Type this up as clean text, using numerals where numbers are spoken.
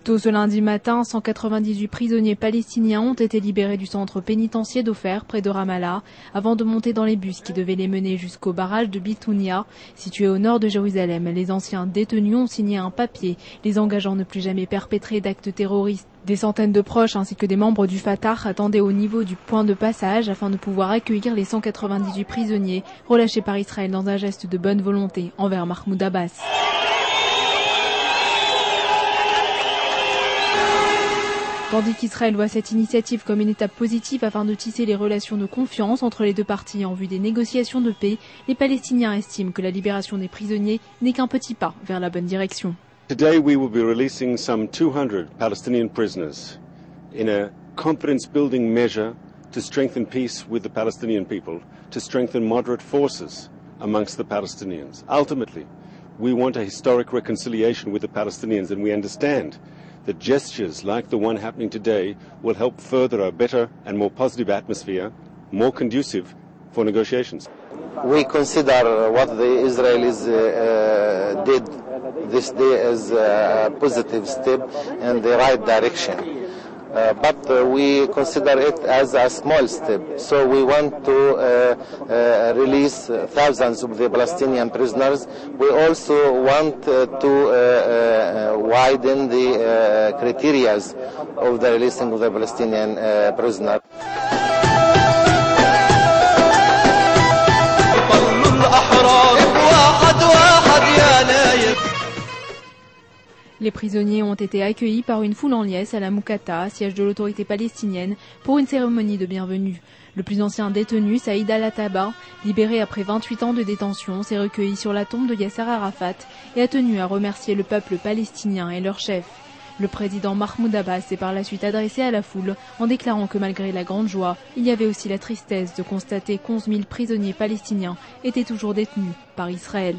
Tôt ce lundi matin, 198 prisonniers palestiniens ont été libérés du centre pénitentiaire d'Ofer, près de Ramallah, avant de monter dans les bus qui devaient les mener jusqu'au barrage de Bitounia, situé au nord de Jérusalem. Les anciens détenus ont signé un papier les engageant à ne plus jamais perpétrer d'actes terroristes. Des centaines de proches ainsi que des membres du Fatah attendaient au niveau du point de passage afin de pouvoir accueillir les 198 prisonniers relâchés par Israël dans un geste de bonne volonté envers Mahmoud Abbas. Tandis qu'Israël voit cette initiative comme une étape positive afin de tisser les relations de confiance entre les deux parties en vue des négociations de paix, les Palestiniens estiment que la libération des prisonniers n'est qu'un petit pas vers la bonne direction. Today we will be releasing some 200 Palestinian prisoners in a confidence-building measure to strengthen peace with the Palestinian people, to strengthen moderate forces amongst the Palestinians. Ultimately, we want a historic reconciliation with the Palestinians, and we understand that gestures like the one happening today will help further a better and more positive atmosphere, more conducive for negotiations. We consider what the Israelis did this day as a positive step in the right direction. But we consider it as a small step. So we want to release thousands of the Palestinian prisoners. We also want to widen the criteria of the releasing of the Palestinian prisoners. Les prisonniers ont été accueillis par une foule en liesse à la Moukata, siège de l'autorité palestinienne, pour une cérémonie de bienvenue. Le plus ancien détenu, Saïd Al-Attaba, libéré après 28 ans de détention, s'est recueilli sur la tombe de Yasser Arafat et a tenu à remercier le peuple palestinien et leur chef. Le président Mahmoud Abbas s'est par la suite adressé à la foule en déclarant que malgré la grande joie, il y avait aussi la tristesse de constater qu'11 000 prisonniers palestiniens étaient toujours détenus par Israël.